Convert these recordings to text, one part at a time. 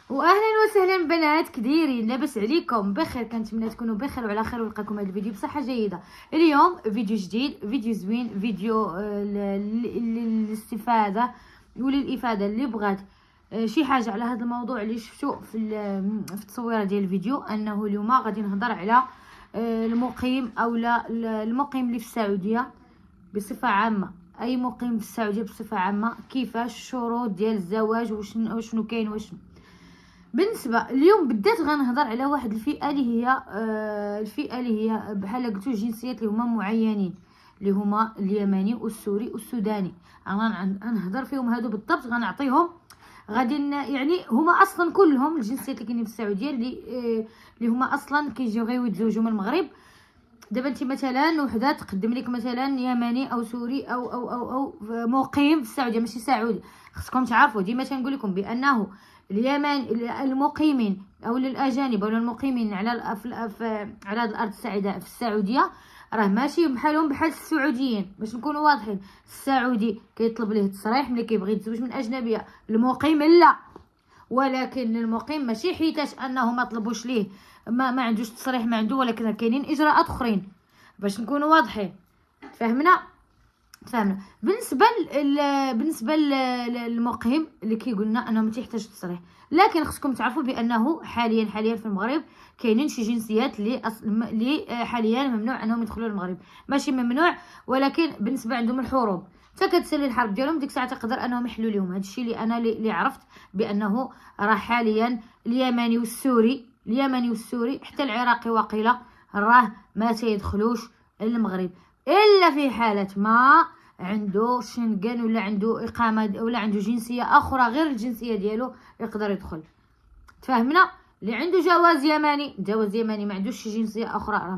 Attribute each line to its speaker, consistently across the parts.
Speaker 1: واهلا وسهلا بنات، كديرين؟ لاباس عليكم؟ بخير، كنتمنى تكونوا بخير وعلى خير ولقاكم هذا الفيديو بصحه جيده. اليوم فيديو جديد، فيديو زوين، فيديو للاستفاده وللافاده اللي بغات شي حاجه على هذا الموضوع اللي شفتو في التصويره ديال الفيديو. انه اليوم غادي نهضر على المقيم او لا المقيم اللي في السعوديه بصفه عامه. اي مقيم في السعوديه بصفه عامه، كيفاش الشروط ديال الزواج وشنو كاين وشنو. بالنسبه اليوم بالذات غنهضر على واحد الفئه اللي هي الفئه اللي هي بحال قلتو جنسيات اللي هما معينين، اللي هما اليمني والسوري والسوداني. انا غنهضر فيهم هادو بالضبط، غنعطيهم غادي يعني هما اصلا كلهم الجنسيات اللي كاينين في السعوديه اللي هما اصلا كيجيو غير يتزوجوا من المغرب. دابا انت مثلا وحده تقدم لك مثلا يمني او سوري او مقيم في السعوديه ماشي سعودي، خصكم تعرفوا ديما تنقول لكم بانه اليمن المقيمين او الاجانب او المقيمين على على هذه الارض السعيده في السعوديه راه ماشي بحالهم بحال السعوديين. باش نكونوا واضحين، السعودي كيطلب ليه التصريح ملي كيبغي يتزوج من اجنبيه، المقيم لا. ولكن المقيم ماشي حيتاش انه ما طلبوش ليه ما عندوش تصريح، ما عنده، ولكن كاينين اجراءات اخرين باش نكونوا واضحين. فهمنا. بالنسبه للمقيم اللي كيقولنا انه ما تيحتاج تصريح، لكن خصكم تعرفوا بانه حاليا في المغرب كاينين شي جنسيات اللي حاليا ممنوع انهم يدخلوا المغرب. ماشي ممنوع، ولكن بالنسبه عندهم الحروب حتى كتسالي الحرب ديالهم، ديك الساعه تقدر انهم يحلوا لهم. هادشي اللي انا اللي عرفت بانه راه حاليا اليمني والسوري حتى العراقي وقيله راه ما تيدخلوش المغرب، الا في حاله ما عنده شنغن ولا عنده اقامه ولا عنده جنسيه اخرى غير الجنسيه ديالو يقدر يدخل. تفهمنا؟ اللي عنده جواز يمني ما عندوش شي جنسيه اخرى راه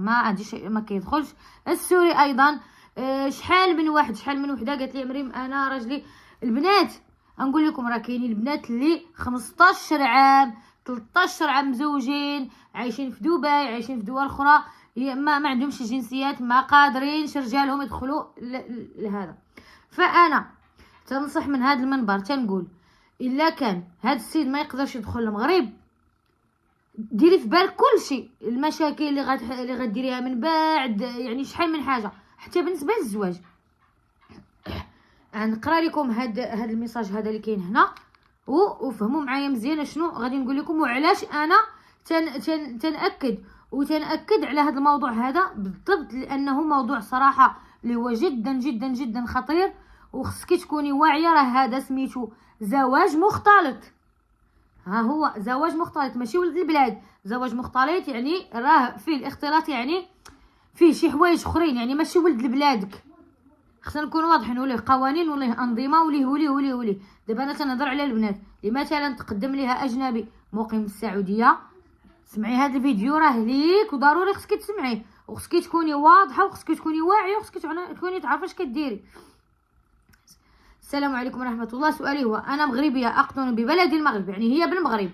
Speaker 1: ما كيدخلش. السوري ايضا. شحال من وحده قالت لي مريم انا راجلي. البنات نقول لكم راه كاينين البنات اللي 15 عام 13 عام مزوجين، عايشين في دبي، عايشين في دول اخرى، ما عندهمش جنسيات، ما قادرينش رجالهم يدخلوا لهذا. فانا تنصح من هذا المنبر تنقول الا كان هذا السيد ما يقدرش يدخل المغرب، ديري في بالك كل شيء، المشاكل اللي غديريها من بعد، يعني شحال من حاجه. حتى بالنسبه للزواج غنقرا لكم هذا الميساج هذا اللي كاين هنا، وفهموا معايا مزيان شنو غادي نقول لكم وعلاش انا تنأكد على هذا الموضوع هذا بالضبط، لانه موضوع صراحه اللي هو جدا جدا جدا خطير، وخصك تكوني واعيه. راه هذا سميتو زواج مختلط. ها هو زواج مختلط، ماشي ولد البلاد. زواج مختلط يعني راه فيه الاختلاط، يعني فيه شي حوايج اخرين، يعني ماشي ولد لبلادك. خصنا نكونوا واضحين، وليه قوانين وليه انظمه وليه. دابا انا تنهضر على البنات اللي مثلا تقدم ليها اجنبي مقيم في السعوديه. سمعي هذا الفيديو راه ليك، وضروري خصك تسمعيه، وخصك تكوني واضحه، وخصك تكوني واعيه، وخصك تكوني تعرفي اش كديري. السلام عليكم ورحمه الله. سؤالي هو انا مغربيه اقطن ببلد المغرب، يعني هي بالمغرب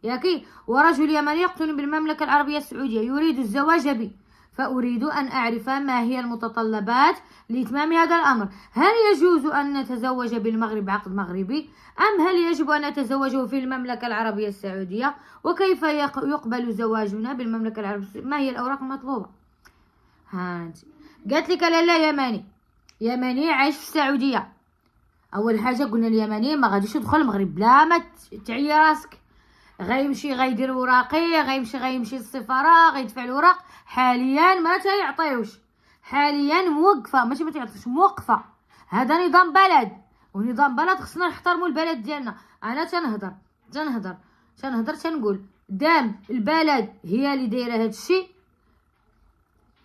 Speaker 1: ياكي، ورجل يمني يقطن بالمملكه العربيه السعوديه يريد الزواج بي، فأريد أن أعرف ما هي المتطلبات لإتمام هذا الأمر. هل يجوز أن نتزوج بالمغرب عقد مغربي، أم هل يجب أن نتزوجه في المملكة العربية السعودية؟ وكيف يقبل زواجنا بالمملكة العربية؟ ما هي الأوراق المطلوبة؟ هانتي قالت لك لا يمني عايش في السعودية. أول حاجة قلنا اليمني ما غاديش يدخل المغرب، لا ما تعيي راسك. غيمشي غيدير وراقي، غيمشي للسفاره، غيدفع الوراق. حاليا ما تيعطيوش، حاليا موقفه، ماشي ما تعطيش، موقفه. هذا نظام بلد، ونظام بلد خصنا نحترموا البلد ديالنا. انا تنقول دام البلد هي اللي دايره هذا الشيء،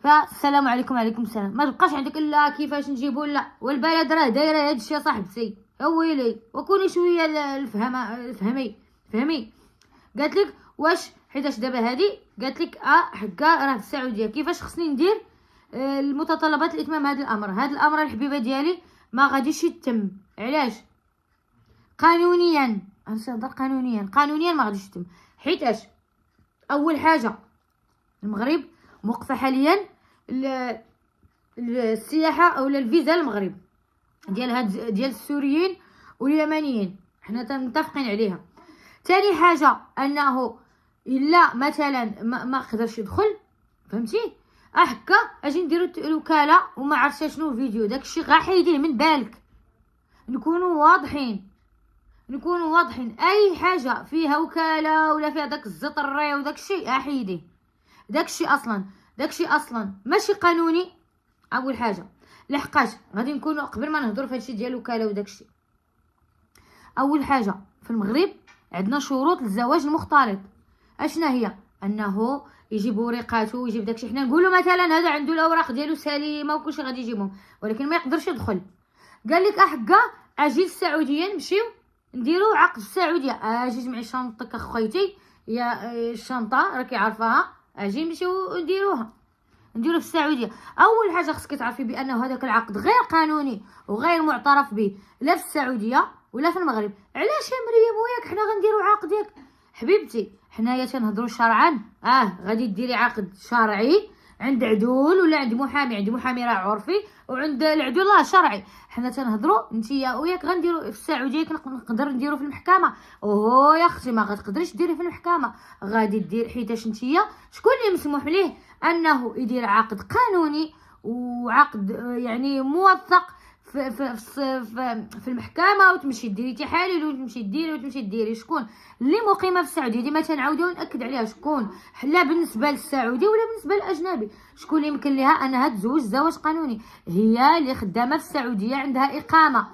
Speaker 1: فالسلام عليكم. وعليكم السلام. ما تبقاش عندك لا كيفاش نجيبوا لا، والبلد راه دايره هذا الشيء صاحبتي. ويلي وكوني شويه فهمي. قالت لك واش حيتاش دابا هادي قالت لك حكا راه في السعوديه كيفاش خصني ندير المتطلبات لاتمام هذا الامر. هذا الامر الحبيبه ديالي ما غاديش يتم. علاش؟ قانونيا ما غاديش يتم، حيتاش اول حاجه المغرب موقفه حاليا السياحه او الفيزا للمغرب ديال السوريين واليمنيين، حنا متفقين عليها. تاني حاجه انه الا مثلا ما قدرش يدخل، فهمتي، هكا اجي نديرو الوكاله وما عرفتش شنو الفيديو، داكشي غا حيديه من بالك. نكونوا واضحين، نكونوا واضحين. اي حاجه فيها وكاله ولا فيها داك الزطري وداكشي احيديه. داكشي اصلا ماشي قانوني. اول حاجه لحقاش غادي نكونوا قبل ما نهضروا في هادشي ديال الوكاله وداكشي، اول حاجه في المغرب عندنا شروط للزواج المختلط. اشنا هي؟ انه يجيب وريقاتو ويجيب داكشي. حنا نقولوا مثلا هذا عنده الاوراق ديالو سليمه وكلشي غادي يجيبهم، ولكن ما يقدرش يدخل. قال لك حكا اجي للسعوديه نمشيو نديرو عقد في السعوديه. اجي جمعي شنطتك اخويتي يا الشنطه راكي عارفاها، اجي نمشيو نديروها في السعوديه. اول حاجه خصك تعرفي بانه هذاك العقد غير قانوني وغير معترف به لا في السعوديه ولا في المغرب. علاش يا مريم وياك حنا غنديرو عقد ياك؟ حبيبتي حنايا تنهضروا شرعا. غادي ديري عقد شرعي عند عدول ولا عند محامي. عند محامي راه عرفي، وعند العدول راه شرعي. حنا تنهضروا نتيا وياك غنديروا في السعوديه. نقدر نديروا في المحكمه. اوه يا اختي ما غتقدريش ديري في المحكمه، غادي دير حيتاش نتيا شكون اللي مسموح ليه انه يدير عقد قانوني وعقد يعني موثق في المحكمه، وتمشي ديري تحاليل وتمشي ديري شكون اللي مقيمه في السعوديه. ديما تنعاودو ونأكد عليها شكون، لا بالنسبه للسعودي ولا بالنسبه للاجنبي، شكون اللي يمكن لها انها تزوج زواج قانوني؟ هي اللي خدامه في السعوديه، عندها اقامه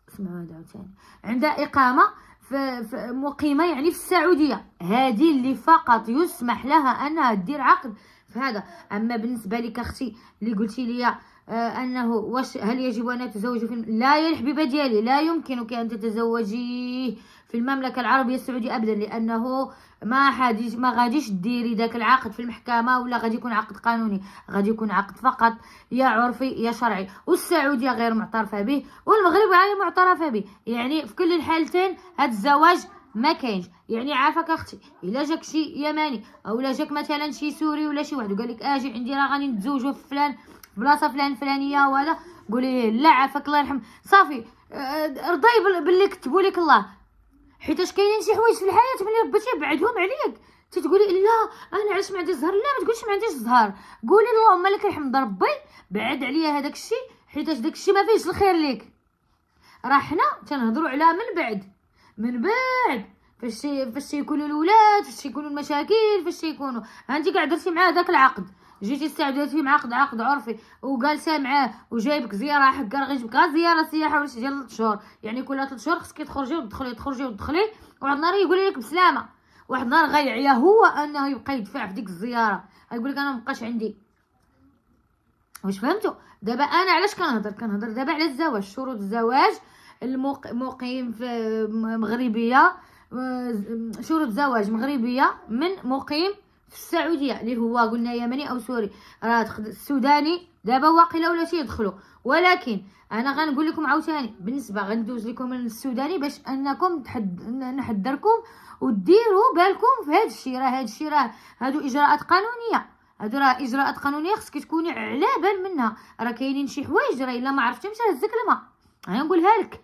Speaker 1: اسمعوا هذا ثاني، عندها اقامه في مقيمه يعني في السعوديه. هذه اللي فقط يسمح لها انها تدير عقد في هذا. اما بالنسبه لك اختي اللي قلتي لي انه واش هل يجب ان تتزوج لا يا الحبيبه ديالي، لا يمكنك ان تتزوجي في المملكه العربيه السعوديه ابدا، لانه ما غاديش ديري داك العقد في المحكمه ولا غادي يكون عقد قانوني، غادي يكون عقد فقط يا عرفي يا شرعي. والسعوديه غير معترفه به والمغرب غير معترفه به، يعني في كل الحالتين هذا الزواج ما كاينش. يعني عافاك اختي الا جاك شي يماني او لا جاك مثلا شي سوري ولا شي واحد وقال لك اجي عندي راه غادي نتزوجوا في فلان بلاصه فلان فلانيه وهذا، قولي لا عافاك الله يرحم صافي. رضاي باللي كتبوا لك الله، حيتاش كاينين شي حوايج في الحياه ملي ربي تيبعدهم عليك تتقولي لا انا علاش ما عنديش الزهر. لا ما تقولش ما عنديش الزهر، قولي اللهم لك الحمد ربي بعد عليا هذاك الشيء، حيتاش داك الشيء ما فيهش الخير ليك. راه حنا تنهضروا على من بعد فاش يكونوا الولاد، فاش يكونوا المشاكل، فاش يكونوا انت كاع درتي معاه داك العقد، جيتي استعدتي مع عقد عرفي وجالسه معاه وجايبك زياره حكا، راه غيجيبك غير زياره سياحه ولا شي ديال 3 شهور. يعني كل 3 شهور خصك تخرجي وتدخلي واحد النهار يقول لك بسلامه، واحد النهار غيعيا هو انه يبقى يدفع في ديك الزياره، غيقول لك انا مابقاش عندي. واش فهمتوا؟ دابا انا علاش كنهضر دابا على الزواج، شروط الزواج مقيم في مغربيه، شروط زواج مغربيه من مقيم في السعوديه اللي هو قلنا يمني او سوري. راه السوداني دابا واقيلا ولا يدخلوا، ولكن انا غنقول لكم عاوتاني بالنسبه غندوز لكم من السوداني باش انكم نحذركم وديروا بالكم في هذا الشيء. راه هذا الشيء راه هادو اجراءات قانونيه، هادو راه اجراءات قانونيه خصك تكوني على بال منها. راه كاينين شي حوايج راه الا ما عرفتيهمش راه هزك الماء. انا نقولها لك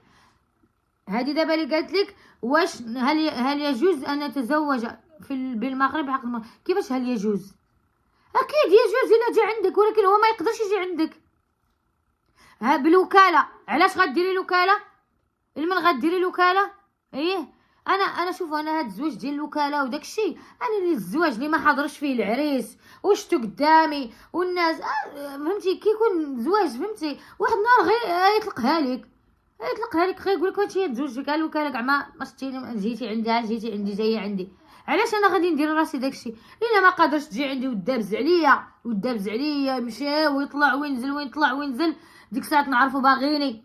Speaker 1: هذه دابا اللي قالت لك واش هل يجوز ان نتزوج بالمغرب عقد كيفاش هل يجوز؟ اكيد يجوز الا جا عندك، ولكن هو ما يقدرش يجي عندك بالوكاله. علاش غديري الوكاله؟ لمن غديري الوكاله؟ انا شوفوا انا هاد الزواج ديال الوكاله وداك الشيء، انا اللي الزواج اللي ما حضرش فيه العريس وشتو قدامي والناس فهمتي كيكون زواج، فهمتي واحد النهار غير يطلقها لك غير يقول لك هادشي تزوج فيك الوكاله كاع ما شتيني، جيتي عندي جايه عندي. علاش انا غادي ندير راسي داكشي؟ الا ما قادرش تجي عندي ودابز عليا يمشي ويطلع وينزل ديك الساعه نعرفوا باغيني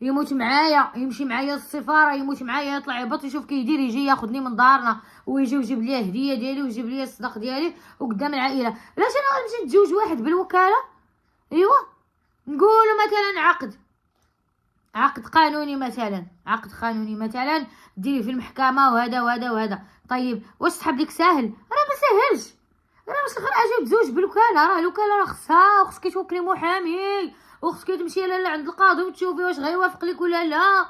Speaker 1: يموت معايا، يمشي معايا للسفاره، يموت معايا، يطلع يهبط يشوف كيدير، يجي ياخذني من دارنا ويجي ويجيب لي هديه ديالي ويجيب لي الصداق ديالي وقدام العائله. علاش انا غنمشي نتزوج واحد بالوكاله؟ نقولوا مثلا عقد قانوني مثلا ديري في المحكمه وهذا. طيب واش صحاب لك ساهل؟ راه ما ساهلش، راه باش غير اجي تزوج بالوكاله، راه الوكاله راه خصك توكلي محامي وخصك تمشي لا عند القاضي وتشوفي واش غيوافق لك ولا لا.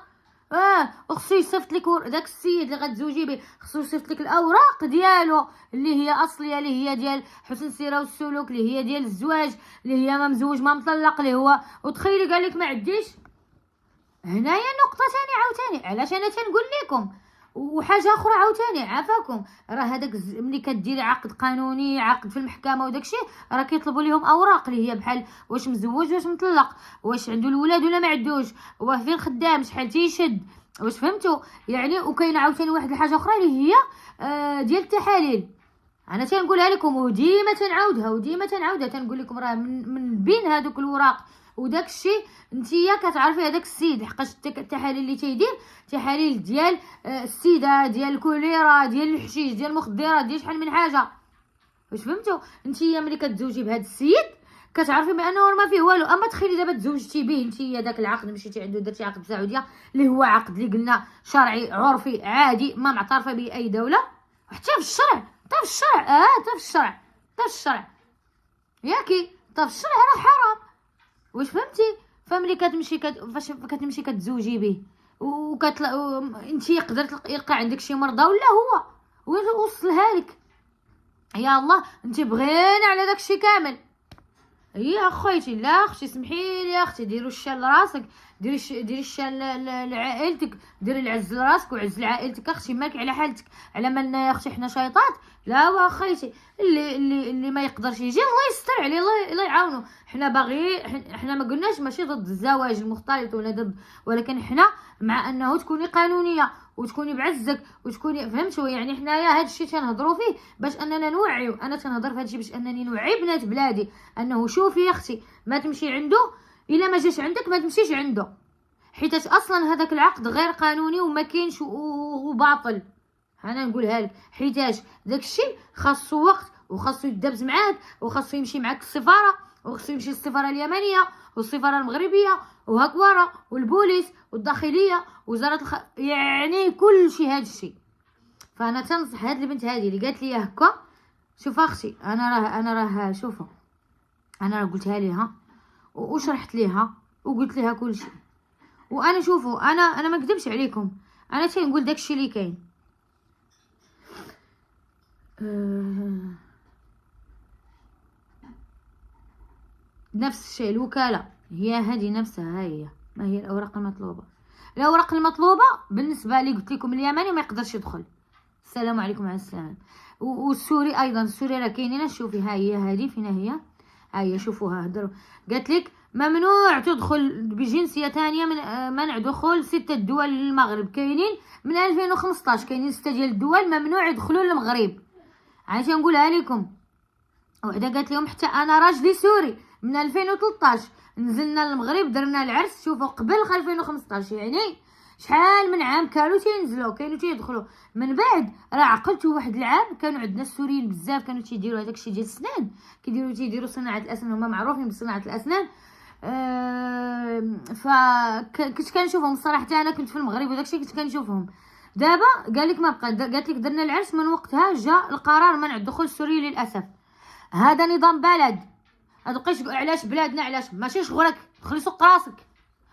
Speaker 1: خصو يصيفط لك داك السيد اللي غتزوجي به، خصو يصيفط لك الاوراق ديالو اللي هي اصليه، اللي هي ديال حسن السيره والسلوك، اللي هي ديال الزواج، اللي هي ما مزوج ما مطلق، اللي هو وتخيلي قال لك ما عنديش. هنايا نقطه ثانيه عاوتاني علاش انا تنقول لكم. وحاجه اخرى عاوتاني عافاكم، راه هذاك ملي كديري عقد قانوني، عقد في المحكمه وداكشي، راه كيطلبوا لهم اوراق اللي هي بحال واش مزوج واش مطلق، واش عنده الولاد ولا ما عندوش، فين خدام، شحال تيشد، واش فهمتوا يعني. وكاينه عاوتاني واحد الحاجه اخرى اللي هي ديال التحاليل. انا تنقولها لكم وديما تنعاودها تنقول لكم راه من بين هذوك الوراق وداك الشيء نتيا كتعرفي هذاك السيد، حقاش التحاليل اللي تيدير تحاليل ديال السيده، ديال الكوليرا، ديال الحشيش، ديال المخدرات، ديال شحال من حاجه. واش فهمتوا نتيا ملي كتزوجي بهذا السيد كتعرفي بانه ما فيه والو. اما تخيلي دابا تزوجتي به نتيا داك العقد مشيتي عنده درتي عقد بالسعوديه اللي هو عقد اللي قلنا شرعي عرفي عادي ما معترفه به اي دوله، حتى في الشرع حتى في الشرع ياكي حتى في الشرع راه حرام. واش فهمتي. فملي فاش كتمشي كتزوجي به انت يقدر يلقى عندك شي مرضى ولا هو ويوصلها لك. يا الله انت بغينا على داكشي كامل. هي اخويتي لا اختي سمحي لي اختي، ديروا الشال لراسك، ديري الشال لعائلتك، ديري العز لراسك وعز لعائلتك اختي، مالك على حالتك على مالنا يا اختي حنا شيطات. لا واخيتي اللي ما يقدرش يجي الله يستر عليه، الله يعاونو. حنا باغي حنا ما قلناش ماشي ضد الزواج المختلط ولا ضد، ولكن حنا مع انه تكوني قانونيه وتكوني بعزك وتكوني فهمتوا يعني. حنايا هذا الشيء تنهضروا فيه باش اننا نوعيو. انا تنهضر في هذا الشيء باش انني نوعي بنات بلادي انه شوفي يا اختي ما تمشي عنده، الا ما جاش عندك ما تمشيش عنده، حيت اصلا هذاك العقد غير قانوني وما كاينش وباطل. انا نقولها لك حيتاش داك الشيء خاصو وقت وخاصو يدبز معاك وخاصو يمشي معاك السفاره وخاصو يمشي السفاره اليمنيه والسفاره المغربيه وهكواره والبوليس والداخليه وزاره يعني كل شيء هذا الشيء. فانا تنصح هاد البنت هذه اللي قالت لي هكا، شوف اختي انا راه شوفوا انا راه قلتها ليها وشرحت ليها وقلت لها كل شيء. وانا شوفوا انا ما نكذبش عليكم، انا تنقول داكشي اللي كاين. نفس الشيء الوكاله هي هذه نفسها، هي ما هي الاوراق المطلوبه. الاوراق المطلوبه بالنسبه لي قلت لكم اليمني ما يقدرش يدخل، السلام عليكم على السلام. والسوري ايضا، السوري راه كاينين. شوفي ها هي هذه فينا هي، ها هي شوفوها هضروا قالت لك ممنوع تدخل بجنسيه ثانيه من منع دخول 6 دول للمغرب. كاينين من 2015 كاينين 6 ديال الدول ممنوع يدخلوا للمغرب. انا تنقولها لكم. وحده قالت لهم حتى انا راجلي سوري من 2013 نزلنا للمغرب درنا العرس. شوفوا قبل 2015 يعني شحال من عام كانوا تينزلوا كانوا تيدخلوا. من بعد راه عقلتوا واحد العام كانوا عندنا السوريين بزاف كانوا تيديروا هذاك الشيء ديال السنان، تيديروا صناعه الاسنان، هما معروفين بصناعه الاسنان. فكنت كنشوفهم صراحه. انا كنت في المغرب وداك الشيء كنت كنشوفهم. دابا قال لك ما بقى، قالت لك درنا العرس من وقتها جاء القرار منع الدخول السوري للاسف. هذا نظام بلد، متبقايش علاش بلادنا علاش ماشي شغلك، دخلي سوق راسك.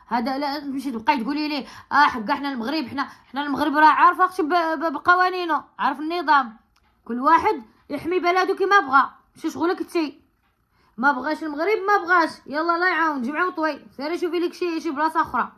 Speaker 1: هذا لا تمشي تبقاي تقولي لي حقا حنا المغرب، حنا المغرب راه عارفه اختي بقوانينه، عارف النظام. كل واحد يحمي بلده كما بغى، ماشي شغلك انتي. ما بغاش المغرب ما بغاش، يلا الله يعاون جمعوا طوي سيري شوفي لك شي بلاصه اخرى.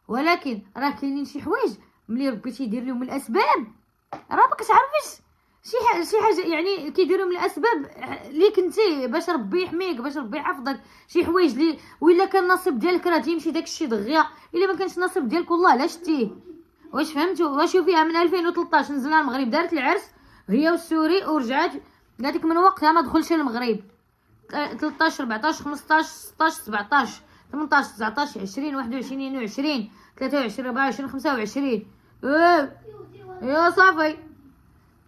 Speaker 1: ولكن راه كاينين شي حوايج ملي ربي تيدير لهم الاسباب راه ما كتعرفيش شي حاجه يعني كيديروا من الاسباب ليك انتي باش ربي يحميك باش ربي يحفظك. شي حوايج لي ولا كان النصيب ديالك راه تيمشي داكشي دغيا، الا ما كانش النصيب ديالك والله لا شتيه. واش فهمتوا. واش فيها من 2013 نزلنا المغرب دارت العرس هي والسوري ورجعت قالت لك من وقتها ما دخلش المغرب. 13 14 15 16 17 18 19 20 21 22 23 24 25 يا صافي.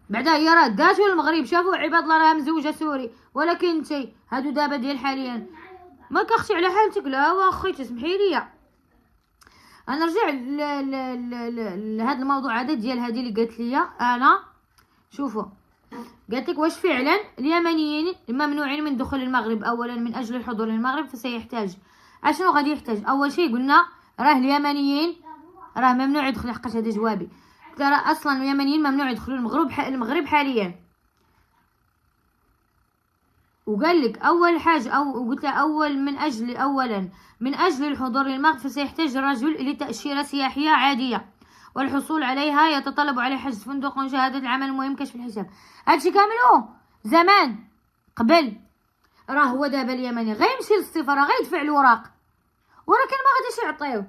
Speaker 1: بعدا هي راه داتو المغرب شافوا عباد الله راه مزوجه سوري. ولكن انتي هادو دابا ديال حاليا ما كاختي على حالتك. لا واخيتي سمحي لي انا نرجع لهذا الموضوع هذا ديال هذه اللي قالت لي. انا شوفوا قالت لك واش فعلا اليمنيين ممنوعين من دخول المغرب. اولا من اجل الحضور للمغرب فسيحتاج اشنو غادي يحتاج. اول شيء قلنا راه اليمنيين راه ممنوع يدخل، حقاش هذا جوابي. قلت لها راه اصلا اليمنيين ممنوع يدخلوا المغرب حاليا. وقال لك اول حاجه، او قلت له اولا من اجل الحضور للمغرب فسيحتاج الرجل لتاشيره سياحيه عاديه، والحصول عليها يتطلب عليه حجز فندق وشهاده العمل المهم كشف الحساب. هادشي كامل زمان قبل. راه هو دابا اليمني غيمشي للسفاره غيدفع الوراق، ولكن ما غاديش يعطيوه،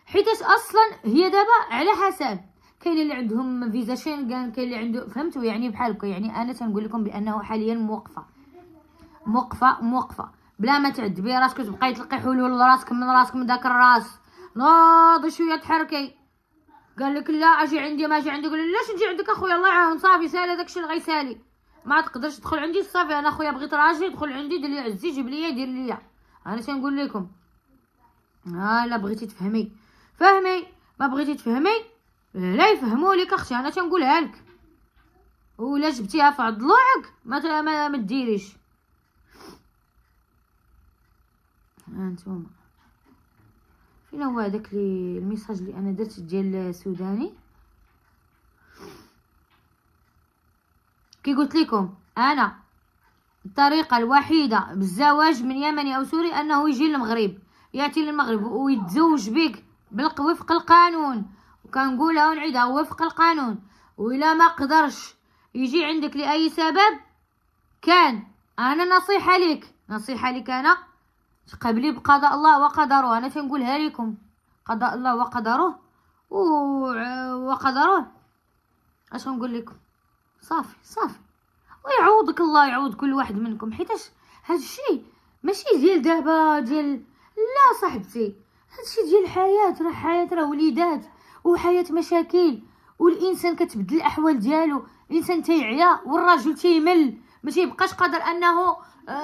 Speaker 1: حيتاش اصلا هي دابا على حسب. كاين اللي عندهم فيزا شنغن، كاين اللي عنده، فهمتوا يعني بحال هكا. يعني انا تنقول لكم بانه حاليا موقفه بلا ما تعذبي راسك وتبقاي تلقي حلول لراسك من داك الراس. ناضي شويه تحركي. قال لك لا اجي عندي، ما اجي عندي. قول علاش نجي عندك اخويا؟ الله يعاون، صافي سالي داكشي اللي غيسالي. ما تقدرش تدخل عندي، صافي انا اخويا بغيت راجل يدخل عندي، دير لي عزي، جيب لي دير لي. انا تنقول لكم لا بغيتي تفهمي فهمي، ما بغيتي تفهمي لا يفهموا لك اختي. انا تنقولها لك، ولا جبتيها في ضلوعك ما ديريش. هانتوما فين هو هذاك الميساج اللي انا درت ديال السوداني؟ كي قلت لكم انا الطريقه الوحيده بالزواج من يمني او سوري انه يجي للمغرب، ياتي للمغرب ويتزوج بك وفق القانون. وكنقولها ونعيدها وفق القانون. وإلا ما قدرش يجي عندك لاي سبب كان، انا نصيحه لك انا قبلي بقضاء الله وقدره. انا تنقولها لكم قضاء الله وقدره وقدره. اش نقول لكم؟ صافي ويعوضك الله، يعوض كل واحد منكم. حيتاش هذا الشيء ماشي ديال دابا ديال، لا صاحبتي، هذا الشيء ديال الحياه. راه حياه، راه وليدات وحياه مشاكل، والانسان كتبدل الاحوال ديالو. الانسان تيعيا والراجل تيمل، ما تيبقاش قادر انه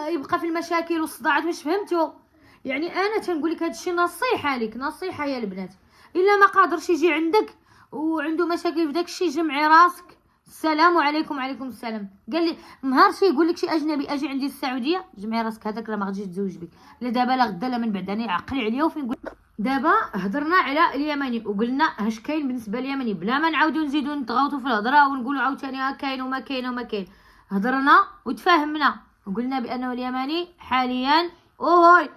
Speaker 1: يبقى في المشاكل والصداعات. واش فهمتوا؟ يعني انا تنقول لك هذا الشيء نصيحه لك، نصيحه يا البنات. الا ما قادرش يجي عندك وعنده مشاكل في داك الشيء، جمعي راسك. السلام عليكم. وعليكم السلام. قال لي نهار شي يقول لك شي اجنبي اجي عندي السعوديه، جمعي راسك، هذاك راه ما غاديش يتزوج بك، لا دابا لا غدا لا من بعد. انا عقلي عليا وفين نقول. دابا هضرنا على اليمني وقلنا اش كاين بالنسبه لليمني، بلا ما نعاودو نزيدو نتغوطوا في الهضره ونقولوا عاوتاني كاين وما كاين. هضرنا وتفاهمنا وقلنا بانه اليمني حاليا اوهوي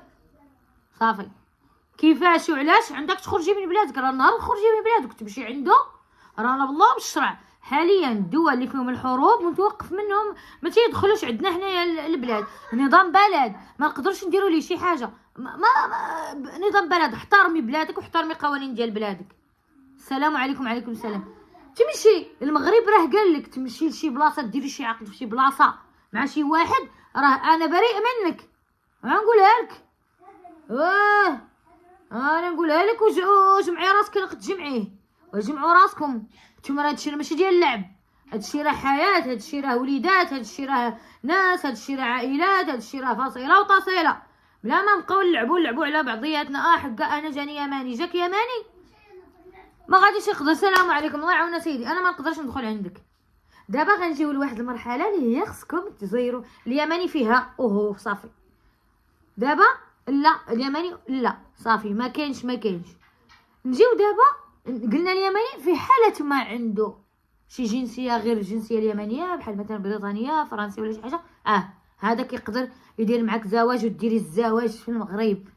Speaker 1: صافي. كيفاش وعلاش عندك تخرجي من بلادك؟ راه النهار تخرجي من بلادك تمشي عنده رانا بالله بالشرع. حاليا الدول اللي فيهم الحروب متوقف منهم، ما تيدخلوش عندنا هنايا البلاد. نظام بلد ما نقدرش نديروا ليه شي حاجه. نظام بلد، احترمي بلادك واحترمي قوانين ديال بلادك. السلام عليكم. وعليكم السلام. تمشي المغرب راه قال لك تمشي لشي بلاصه، ديري شي عقد في شي بلاصه مع شي واحد، راه انا بريء منك. غنقولها لك انا نقولها لك. وجمعي راسك اللي تجمعيه، وجمعوا راسكم. نتوما راه هادشي ماشي ديال اللعب، هادشي راه حياه، هادشي راه وليدات، هادشي راه ناس، هادشي راه عائلات، هادشي راه فصيله وتصيله. بلا ما نبقاو نلعبوا على بعضياتنا. حقا انا جاني يماني، جاك يماني ما غاديش يقدر. السلام عليكم، الله يعاون سيدي. انا ما نقدرش ندخل عندك. دابا غنجيو لواحد المرحله اللي هي خصكم تزيروا اليماني فيها صافي. دابا لا اليماني لا صافي، ما كاينش. نجيو دابا قلنا اليمني في حالة ما عنده شي جنسية غير الجنسية اليمنية، بحال مثلا بريطانية فرنسية ولا شي حاجة، هذا كيقدر يدير معك زواج وديري الزواج في المغرب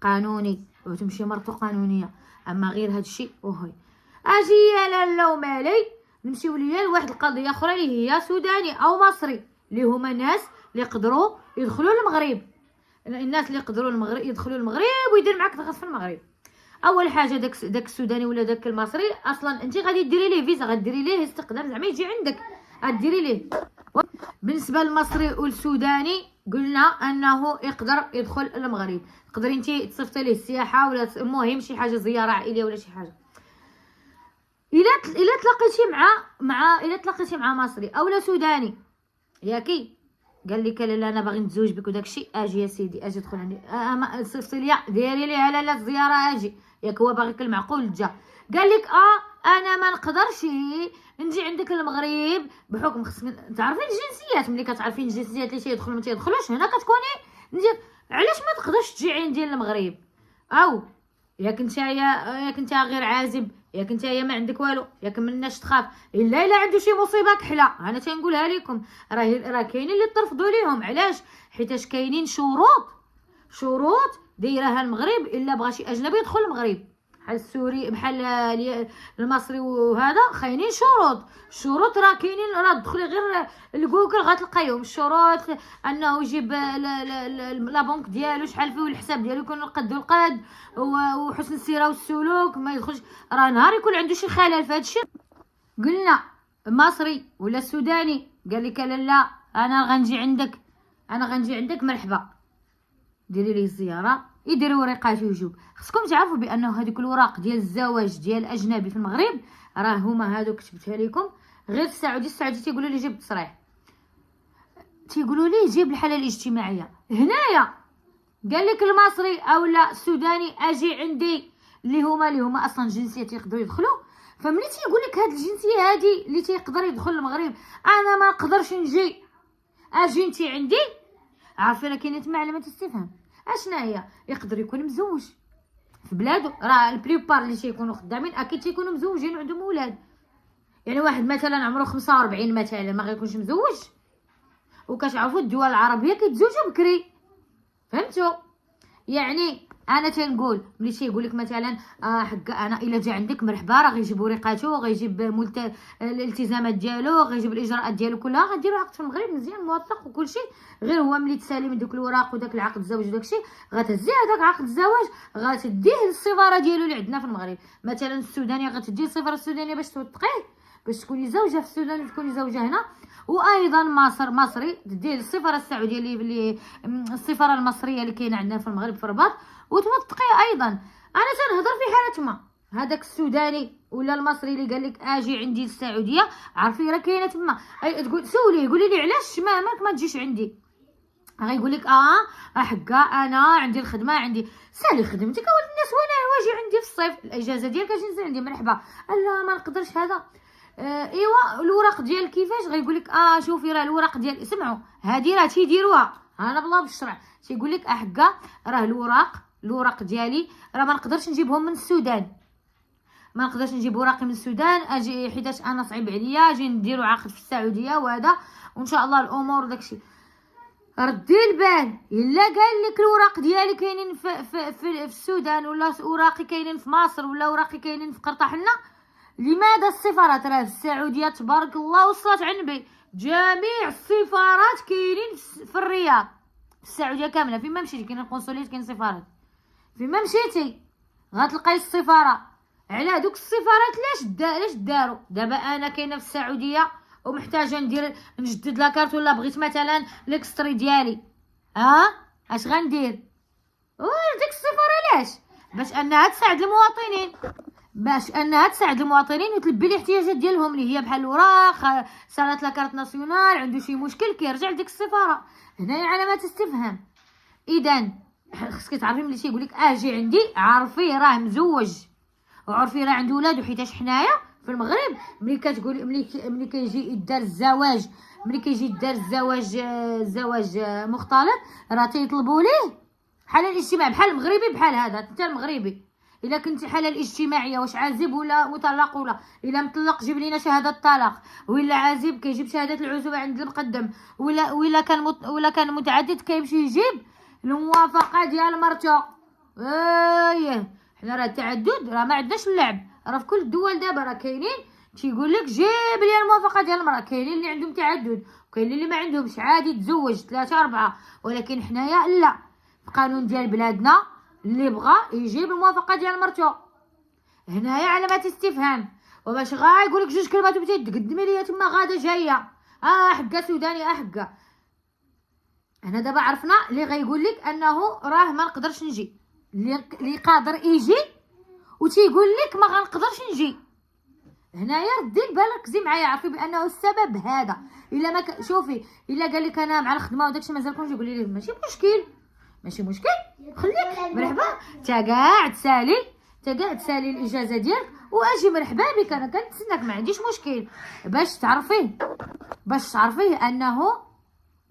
Speaker 1: قانوني وتمشي مرتو قانونية. اما غير هاد الشيء اجي يا لالا ومالي. نمشيو ليا لواحد القضية اخرى اللي هي سوداني او مصري، اللي هما ناس اللي يقدروا يدخلوا المغرب. الناس اللي يقدروا يدخلوا المغرب ويدير معك دغيا في المغرب. اول حاجه داك السوداني ولا داك المصري اصلا انت غادي ديري ليه فيزا، غديري ليه استقدام زعما يجي عندك، غديري ليه. بالنسبه للمصري والسوداني قلنا انه يقدر يدخل المغرب، تقدري انت تصيفطي ليه السياحه ولا المهم شي حاجه زياره عائليه ولا شي حاجه. الا تلاقيتي مع مصري اولا سوداني ياكي قال لك لا انا باغي نتزوج بك وداك الشيء، اجي يا سيدي اجي دخل عندي. صيفطي ليا ديري لي على لا الزياره اجي ياك. هو باغيك المعقول جا قال لك انا ما نقدرش نجي عندك المغرب بحكم خصني تعرفين الجنسيات. ملي كتعرفين الجنسيات اللي تيدخلوا ما تيدخلوش هنا كتكوني علاش ما تقدرش تجي عندي المغرب. او ياك نتايا غير عازب، ياك نتايا ما عندك والو، ياك مناش تخاف الا عنده شي مصيبه كحله. انا تنقولها لكم، راه كاينين اللي ترفضوا ليهم. علاش؟ حيتاش كاينين شروط دايرها المغرب الا بغى شي اجنبي يدخل المغرب، بحال السوري بحال المصري وهذا خاينين شروط راه كاينين، راه تدخلي غير لجوجل غتلقايهم الشروط. انه يجيب لا بنك ديالو شحال فيه الحساب ديالو يكون القد وحسن السيره والسلوك، ما يدخلش. راه نهار يكون عنده شي خلل في هذا الشيء، قلنا مصري ولا سوداني قال لك لا انا غنجي عندك مرحبا ديري لي الزياره، يديروا ورقات ويجوب. خصكم تعرفوا بانه هذوك الوراق ديال الزواج ديال الاجنبي في المغرب راه هما هادو كتبتها لكم. غير السعودي تيقولوا لي جيب التصريح، تيقولوا لي جيب الحاله الاجتماعيه. هنايا قال لك المصري او لا السوداني اجي عندي اللي هما اصلا جنسيه تيقدروا يدخلوا. فملي تيقول لك هاد الجنسيه هادي اللي تيقدر يدخل المغرب انا ما نقدرش نجي، اجي انت عندي، عارفين راه كاينه تما علامه استفهام. اشنا هي؟ يقدر يكون مزوج في بلادو، راه البريبار اللي تيكونوا خدامين اكيد تيكونوا مزوجين وعندهم اولاد. يعني واحد مثلا عمره 45 مثلا ما غيكونش مزوج. وكتعرفوا الدول العربيه كيتزوجوا بكري، فهمتوا؟ يعني انا تنقول ملي تيقول لك مثلا حق انا الا جا عندك مرحبا، راه غيجيب ورقاتو، غيجيب الالتزامات ديالو، غيجيب الاجراءات ديالو كلها، غديروا عقد في المغرب مزيان موثق وكل شيء. غير هو ملي تسالي من دوك الوراق وداك العقد الزواج وداك الشيء، غتهزي هذاك عقد الزواج غتديه للسفاره ديالو اللي عندنا في المغرب. مثلا السودانيه غتدي السفاره السودانيه باش توثقيه، باش تكوني زوجه في السودان وتكوني زوجه هنا. وايضا مصري تديه للسفاره السعوديه اللي السفاره المصريه اللي كاينه عندنا في المغرب في الرباط وتوثقيه ايضا. انا تنهضر في حاله ما هذاك السوداني ولا المصري اللي قال لك اجي عندي السعوديه، عارفين راه كاينه تما. تقول سوليه قولي لي علاش مالك ما تجيش عندي، غيقول لك حقا انا عندي الخدمه، عندي سالي خدمتك اول الناس، وانا واجي عندي في الصيف الاجازه ديالك اجي نزل عندي مرحبا. لا ما نقدرش هذا. ايوا الوراق ديال كيفاش؟ غيقول لك شوفي راه الوراق ديال اسمعوا هذه راه تيديروها انا بلا بالشرع، تيقول لك حقا راه الوراق ديالي راه ما نقدرش نجيبهم من السودان، ما نقدرش نجيب وراقي من السودان اجي حيتاش انا صعيب عليا اجي نديرو عقد في السعوديه وهذا وان شاء الله الامور داكشي. ردي البال الا قال لك الوراق ديالي كاينين في السودان، ولا اوراقي كاينين في مصر، ولا اوراقي كاينين في قرطاحله، لماذا السفارات راه في السعوديه تبارك الله وصلت عنبي جميع السفارات كاينين في الرياض، في السعوديه كامله فين ما مشيتي كاين القنصليات كاين سفارات، فين ما مشيتي غتلقاي السفاره. على دوك السفارات علاش داروا دابا؟ انا كاينه في السعوديه ومحتاجه نجدد لاكارت، ولا بغيت مثلا ليكستري ديالي، اش غندير؟ ديك السفاره علاش؟ باش انها تساعد المواطنين وتلبي الاحتياجات ديالهم اللي هي بحال الوراق، صارت لاكارت ناسيونال، عنده شي مشكل كيرجع لديك السفاره. هنايا علامات استفهام. اذا خصك تعرفي ملي تيقول لك اجي عندي، عرفي راه مزوج وعرفي راه عنده ولاد. حيتاش حنايا في المغرب ملي كتقول ملي كيجي يدار الزواج، ملي كيجي يدار الزواج مختلط، راه تيطلبوا ليه حاله الاجتماع بحال المغربي، بحال هذا انت المغربي الا كنتي حاله الاجتماعيه، واش عازب ولا مطلق، ولا الا مطلق جيب لينا شهاده الطلاق، ولا عازب كيجيب شهاده العزوبه عند المقدم، ولا كان متعدد كيمشي يجيب الموافقه ديال مرتو. حنا راه التعدد راه ما عندناش اللعب، راه في كل الدول دابا راه كاينين تيقول لك جيب لي الموافقه ديال المراه. كاينين اللي عندهم تعدد وكاينين اللي ما عندهمش، عادي تزوج 3 4. ولكن حنايا لا، القانون ديال بلادنا اللي بغى يجيب الموافقه ديال مرتو. هنايا علامات استفهام. وباش يقول لك 2 كلمات وبتي تقدمي ليا تما غاده جايه حقا سوداني حقا. هنا دابا عرفنا اللي غيقول لك انه راه ما نقدرش نجي، اللي قادر يجي وتيقول لك ما غنقدرش نجي. هنايا ردي البال ركزي معايا، عرفي بانه السبب هذا. الا ما شوفي الا قال لك انا مع الخدمه وداكشي مازال كنجي، قولي ليه ماشي مشكل خليك مرحبا، تا قاعد سالي الاجازه ديالك واجي مرحبا بك، انا كنتسناك ما عنديش مشكل. باش تعرفيه انه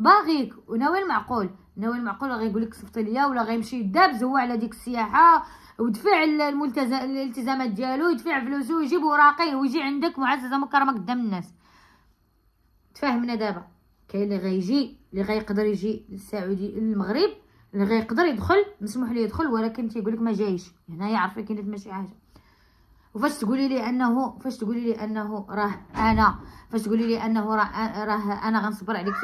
Speaker 1: باغيك وناوي المعقول، ناوي المعقول، غيقول لك صيفطي ليا، ولا غيمشي يدابز هو على ديك السياحه ودفع الالتزامات ديالو، يدفع فلوسو ويجيب وراقيه ويجي عندك معززه مكرمه قدام الناس. تفاهمنا دابا؟ كاين اللي غيجي، اللي غيقدر يجي للسعوديه المغرب، اللي غيقدر يدخل، مسموح ليه يدخل، ولكن تيقول لك ما جايش هنا، يعرف كاين ماشي حاجه. وفاش تقولي لي انه راه انا، فاش تقولي لي انه راه انا غنصبر عليك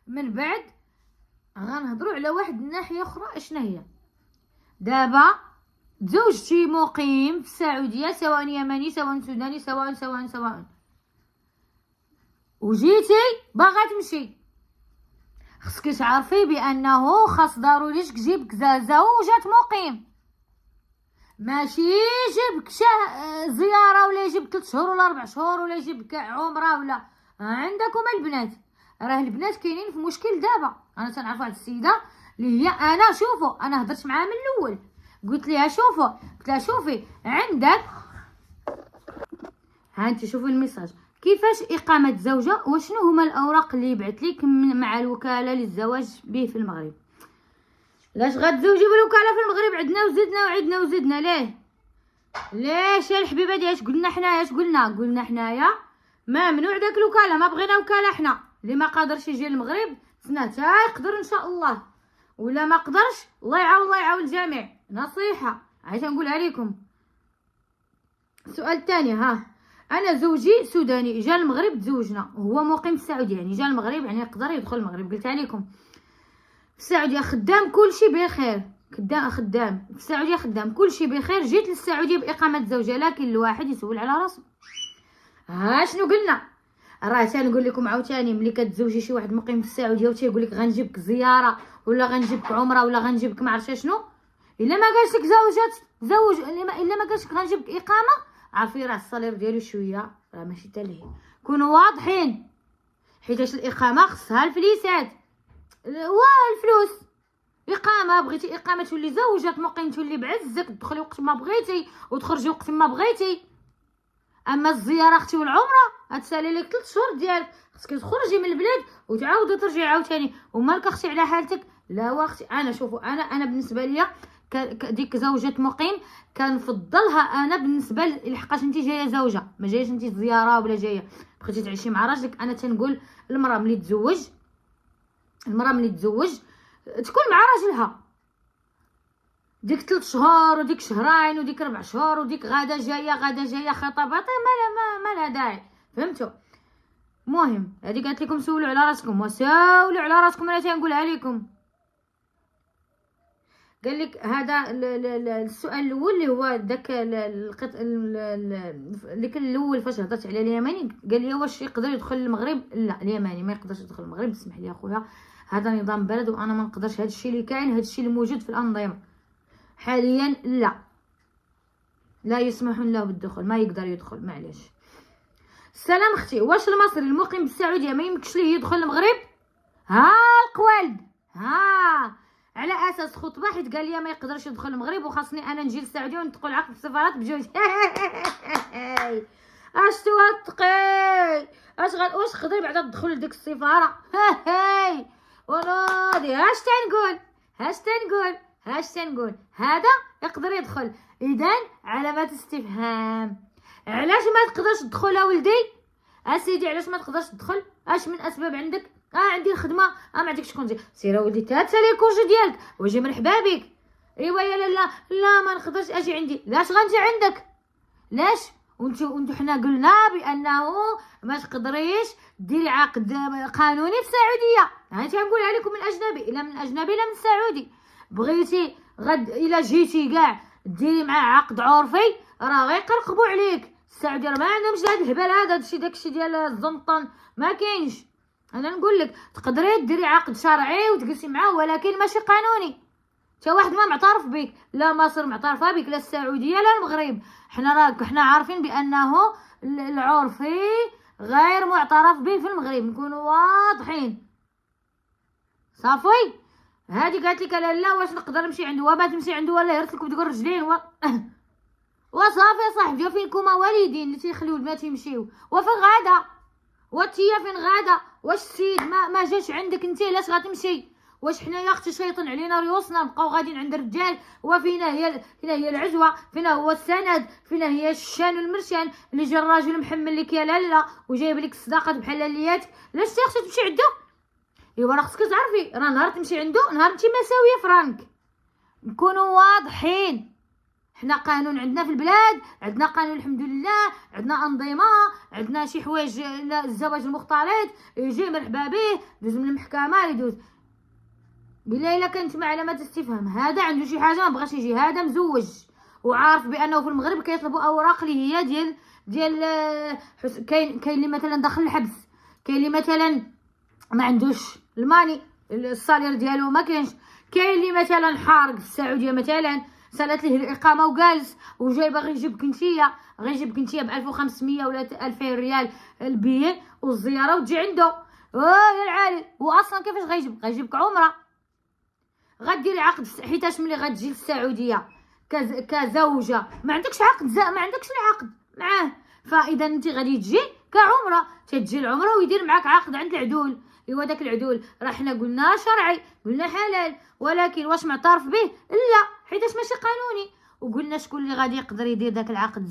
Speaker 1: من بعد، غنهضروا على واحد الناحيه اخرى. اشنا هي دابا؟ زوجتي مقيم في السعوديه، سواء يمني سواء سوداني سواء وجيتي باغا تمشي، خصك تعرفي بانه خاص ضروري تجيب كزازه وجات مقيم، ماشي يجيبك زياره ولا يجيب 3 شهور ولا 4 شهور ولا يجيبك عمره. ولا عندكم البنات، راه البنات كاينين في مشكل دابا. انا تنعرف واحد السيده اللي هي، انا شوفوا انا هضرت معاها من الاول، قلت لها شوفوا، قلت لها شوفي عندك، ها انت شوفوا الميساج كيفاش اقامه زوجه، وشنو هما الاوراق اللي يبعث لك مع الوكاله للزواج به في المغرب. لاش غتزوجي بالوكاله في المغرب؟ عدنا وزدنا ليش يا الحبيبه ديالي؟ قلنا حنايا ممنوع داك الوكاله، ما بغينا وكاله حنا. اللي ما قادرش يجي للمغرب سنه تا يقدر ان شاء الله، ولا ما قدرش الله يعاون الجميع. نصيحه عايش نقولها لكم. السؤال الثاني، ها انا زوجي سوداني جا المغرب، تزوجنا وهو مقيم في السعوديه، يعني جا المغرب يعني يقدر يدخل المغرب. قلتها لكم في السعوديه خدام كلشي بخير، خدام في السعوديه خدام كلشي بخير. جيت للسعوديه باقامه زوجه، لكن الواحد يسول على راسه. ها شنو قلنا؟ راه تنقول لكم عاوتاني، ملي كتزوجي شي واحد مقيم في السعوديه وتيقول لك غنجيبك زياره ولا غنجيبك عمره ولا غنجيبك ما عرفتش شنو، الا ما قالش لك زوج الا ما قالش لك غنجيبك اقامه، عارفي راه الصالير ديالو شويه راه ماشي حتى ليه. كونوا واضحين، حيتاش الاقامه خصها الفليسات والفلوس. اقامه، بغيتي اقامه تولي زوجك مقيم، تولي بعزك، تدخلي وقت ما بغيتي وتخرجي وقت ما بغيتي. اما الزياره اختي والعمره غتسالي لك 3 شهور ديالك، خصك تخرجي من البلاد وتعاودي ترجعي عاوتاني، ومالك اختي على حالتك. لا واختي، انا شوفوا انا بالنسبه ليا ديك زوجة مقيم كنفضلها انا بالنسبه لحقاش انت جايه زوجه، ما جايش انت زياره ولا جايه بغيتي تعيشي مع راجلك. انا تنقول المراه ملي تزوج تكون مع راجلها ديك 3 شهور وديك شهرين وديك 4 شهور وديك غادا جايه خطابات، ما لها داعي. فهمتوا؟ المهم هذه قالت لكم سولوا على راسكم انا تنقولها لكم. قال لك هذا السؤال الاول اللي هو داك اللي كان الاول فاش هضرت على اليمني، قال لي واش يقدر يدخل المغرب؟ لا، اليمني ما يقدرش يدخل المغرب. اسمح لي اخويا، هذا نظام بلد وانا ما نقدرش. هذا الشيء اللي كاين، هذا الشيء اللي موجود في الانظمه حاليا، لا يسمحون له بالدخول، ما يقدر يدخل، معليش. السلام اختي، واش المصري المقيم بالسعوديه ما يمكنش ليه يدخل المغرب؟ ها القوالد، ها على اساس خطبه، حيت قال لي ما يقدرش يدخل المغرب وخاصني انا نجي للسعوديه وندخل العقد في السفارات بجوج. اش توثقي؟ واش تقدري بعدا تدخل لديك السفاره؟ ولادي هاش تنقول هذا يقدر يدخل. اذا علامات استفهام. علاش ما تقدرش تدخل ولدي؟ اسيدي علاش ما تقدرش تدخل؟ اش من اسباب عندك؟ عندي الخدمه، ما عندكش كونجي. سير ولدي تاتسالي الكونجي ديالك واجي مرحبا بك. ايوا يا لا ما نقدرش اجي عندي. لاش غنجي عندك؟ لاش؟ وانتو حنا قلنا بانه ما تقدريش ديري عقد قانوني في السعوديه. هاني تنقولها لكم من اجنبي، الا من اجنبي لا من سعودي. بغيتي غد الا جيتي كاع ديري معاه عقد عرفي راه غيقرقبوا عليك. السعوديه راه ما عندهمش هذا الهبل هذا، داكشي ديال الزنطن ما كاينش. انا نقول لك تقدري ديري عقد شرعي وتجلسي معاه، ولكن ماشي قانوني. تا واحد ما معترف بك، لا مصر معترفه بك، لا السعوديه لا المغرب. حنا عارفين بانه العرفي غير معترف به في المغرب، نكونوا واضحين. صافي، هذه قالت لك لا واش نقدر نمشي عنده؟ وما تمشي عنده ولا يرسلك بديك رجلين وصافي. صاحبي فين كوما والدين اللي تيخليو البنات يمشيو وفي الغدا واتيا فين غادا؟ واش السيد ما جاش عندك انت؟ علاش غتمشي؟ واش حنايا اختي شيطان علينا ريوسنا نبقاو غاديين عند الرجال؟ وفينا هي العزوه؟ فينا هو السند؟ فينا هي الشان والمرشان اللي جا الراجل محمل لك يا لاله وجايب لك الصداقات بحال لياتك؟ علاش انت خصك تمشي عنده؟ ايوا راه خصك تعرفي راه نهار تمشي عنده نهار انت مساويه فرانك. نكونوا واضحين، حنا قانون عندنا في البلاد، عندنا قانون الحمد لله، عندنا انظمه، عندنا شي حوايج. الزواج المختلط يجي مرحبا به، يدوز من المحكمه يدوز. بالله الا كانت مع علامات استفهام هذا عنده شي حاجه ما بغاش يجي، هذا مزوج وعارف بانه في المغرب كيطلبوا اوراق اللي هي ديال كاين اللي مثلا داخل الحبس، كاين اللي مثلا ما عندوش الماني، الصالير ديالو ما كاينش، كاين اللي مثلا حارق في السعوديه مثلا سالت ليه الاقامه وجالس وجاي باغي يجيب كنتيه، غيجيب كنتيه ب 1500 ولا 2000 ريال البيه والزياره وتجي عنده. يا العالي، واصلا كيفاش غيجيبك عمره؟ غديري عقد حيتاش ملي غتجي للسعوديه كزوجه ما عندكش عقد، ما عندكش العقد معاه، فاذا انت غادي تجي كعمره، تجي العمره ويدير معاك عقد عند العدول. ايوا داك العدول راه حنا قلنا شرعي، قلنا حلال، ولكن واش معترف به؟ لا، حيتاش ماشي قانوني. وقلنا شكون اللي غادي يقدر يدير داك العقد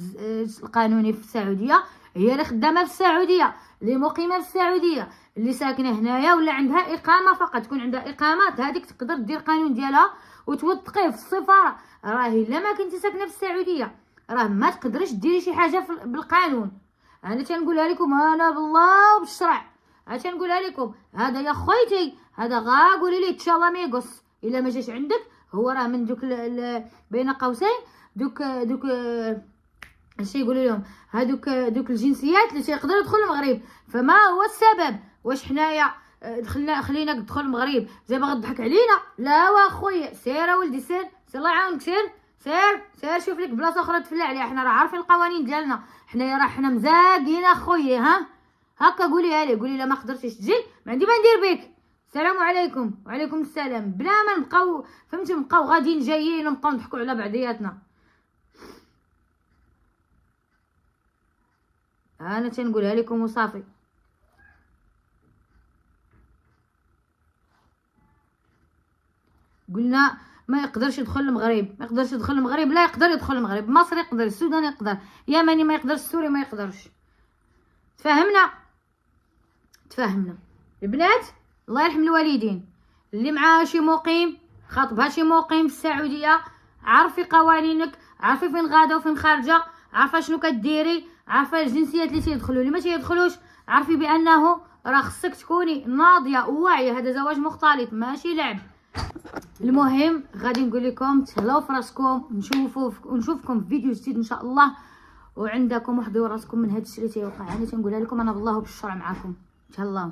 Speaker 1: القانوني في السعوديه؟ هي اللي خدامه في السعوديه، اللي مقيمه في السعوديه، اللي ساكنه هنايا ولا عندها اقامه فقط. تكون عندها اقامات هذيك تقدر دير قانون ديالها وتوثقيه في السفاره. راه الا ما كنتي ساكنه في السعوديه راه ما تقدريش ديري شي حاجه بالقانون. انا تنقولها لكم انا بالله وبالشرع، انا تنقولها لكم. هذا يا خويتي هذا غا قولي لي تشالاميغوس الا ما جاش عندك. هو راه من دوك بين قوسين دوك اش يقولوا لهم هذوك دوك الجنسيات اللي تيقدروا يدخلوا المغرب. فما هو السبب؟ واش حنايا خلينا ندخل المغرب زي ما غضحك علينا؟ لا واخويا، سير ولدي سير الله يعاونك، سير شوف لك بلاصه اخرى تفلع عليها. حنا راه عارفين القوانين ديالنا، حنايا راه حنا مزاقين اخويا. ها هكا قوليها لي، قولي لا ما قدرتيش تجي ما عندي ما ندير بك. السلام عليكم. وعليكم السلام. بلا ما نبقاو فهمتي نبقاو غاديين جايين ونبقاو نضحكوا على بعضياتنا. انا تنقولها لكم وصافي. قلنا ما يقدرش يدخل المغرب، ما يقدرش يدخل المغرب. لا يقدر يدخل المغرب، مصر يقدر، السودان يقدر، يمني ما يقدرش، السوري ما يقدرش. تفاهمنا البنات؟ الله يرحم الوالدين. اللي معاها شي مقيم، خاطبها شي مقيم في السعوديه، عرفي قوانينك، عرفي فين غاده وفين خارجه، عارفه شنو كديري، عارفه الجنسيات اللي تيدخلوا اللي ما تيدخلوش. عرفي بانه راه خصك تكوني ناضيه وواعيه، هذا زواج مختلط ماشي لعب. المهم غادي نقول لكم تهلاو في راسكم، نشوفكم في فيديو جديد ان شاء الله، وعندكم وحضروا راسكم من هذا الشيء اللي تيوقع. انا تنقولها لكم انا بالله وبالشرع معاكم. تهلاو.